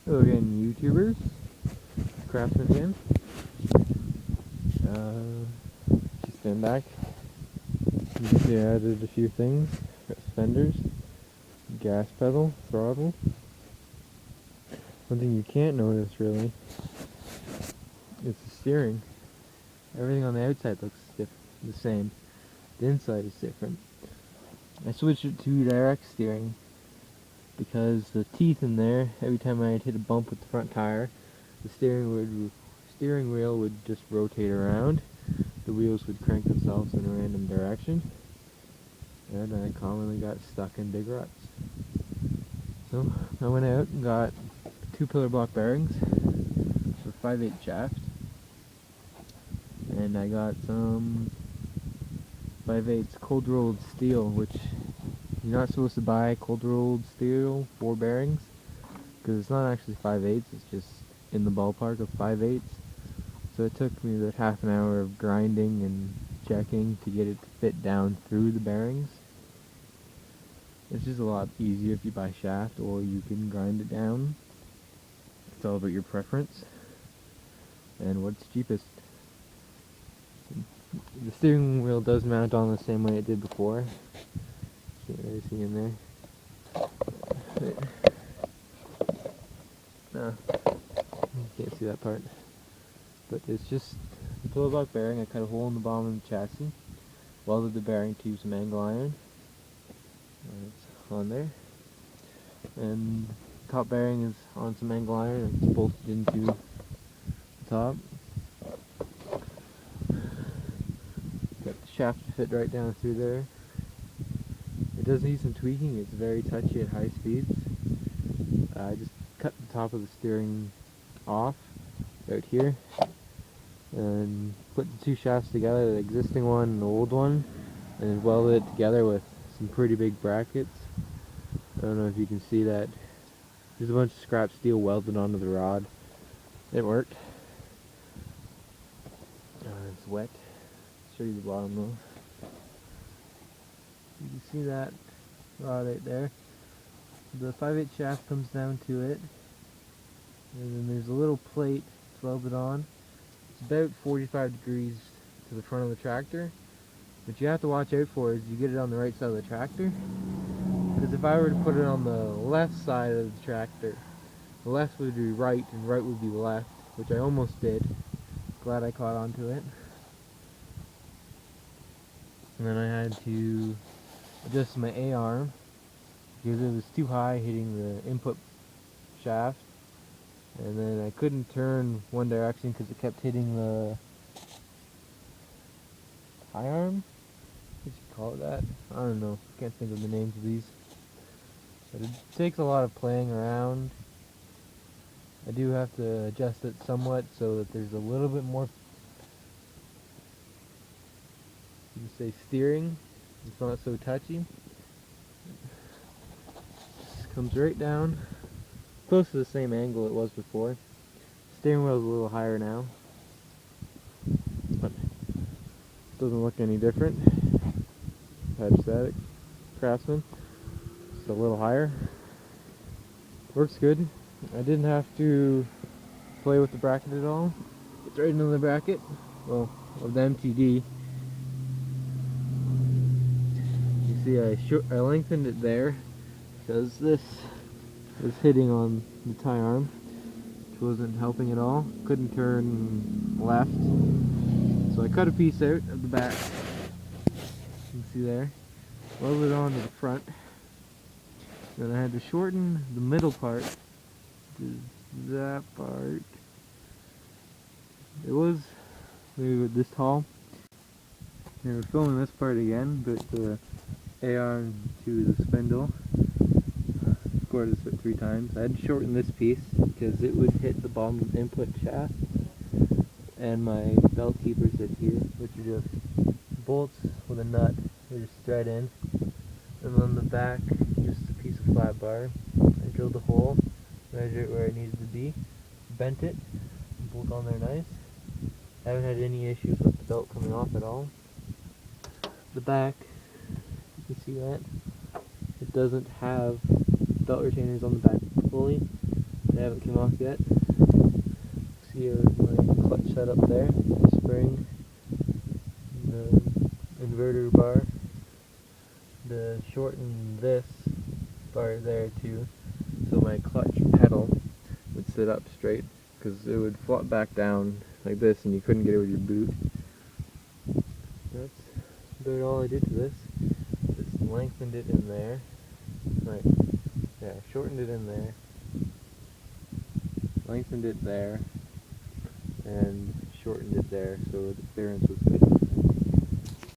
Hello again, YouTubers. Craftsman again. Just stand back. You can see I added a few things. Got fenders, gas pedal, throttle. One thing you can't notice really is the steering. Everything on the outside looks the same. The inside is different. I switched it to direct steering because the teeth in there, every time I'd hit a bump with the front tire, the steering wheel would just rotate around. The wheels would crank themselves in a random direction, and I commonly got stuck in big ruts. So I went out and got 2 pillar block bearings for 5/8 shaft, and I got some 5/8 cold rolled steel, which you're not supposed to buy cold rolled steel for bearings because it's not actually 5/8, it's just in the ballpark of 5/8. So it took me about half an hour of grinding and checking to get it to fit down through the bearings. It's just a lot easier if you buy shaft, or you can grind it down. It's all about your preference and what's cheapest. The steering wheel does mount on the same way it did before. Can't really see in there. No, you can't see that part. But it's just the pillar block bearing. I cut a hole in the bottom of the chassis, welded the bearing to some angle iron. It's on there. And the top bearing is on some angle iron and it's bolted into the top. Got the shaft to fit right down through there. It does need some tweaking. It's very touchy at high speeds. I just cut the top of the steering off out here and put the 2 shafts together, the existing one and the old one, and welded it together with some pretty big brackets. I don't know if you can see that. There's a bunch of scrap steel welded onto the rod. It worked. It's wet. I'll show you the bottom though. You can see that rod right there. The 5/8 shaft comes down to it, and then there's a little plate welded on. It's about 45 degrees to the front of the tractor. What you have to watch out for is you get it on the right side of the tractor, because if I were to put it on the left side of the tractor, the left would be right and right would be left, which I almost did. Glad I caught onto it. And then I had to adjust my A-arm because it was too high hitting the input shaft, and then I couldn't turn one direction because it kept hitting the high arm. What you call it that? I don't know. Can't think of the names of these. But it takes a lot of playing around. I do have to adjust it somewhat so that there's a little bit more, you can say, steering. It's not so touchy. Just comes right down, close to the same angle it was before. Steering wheel's a little higher now, but it doesn't look any different. Static, Craftsman, just a little higher. Works good. I didn't have to play with the bracket at all. It's right into the bracket, well, of the MTD. You see I lengthened it there because this was hitting on the tie arm, which wasn't helping at all. Couldn't turn left, so I cut a piece out of the back. You can see there. Welded it onto the front. Then I had to shorten the middle part. That part. It was maybe this tall. And we're filming this part again, but the AR to the spindle. Scored this 3 times. I had to shorten this piece because it would hit the bottom of the input shaft. And my belt keepers that here, which are just bolts with a nut. They just thread in. And on the back, just a piece of flat bar. I drilled a hole, measured it where it needed to be, bent it, bolt on there nice. Haven't had any issues with the belt coming off at all. The back, you can see that. It doesn't have belt retainers on the back fully. It they haven't come off yet. See my clutch setup there, spring, the inverter bar, to shorten this bar there too, so my clutch pedal would sit up straight, because it would flop back down like this and you couldn't get it with your boot. That's about all I did to this. Just lengthened it in there. Right. Yeah, shortened it in there. Lengthened it there. And shortened it there so the clearance was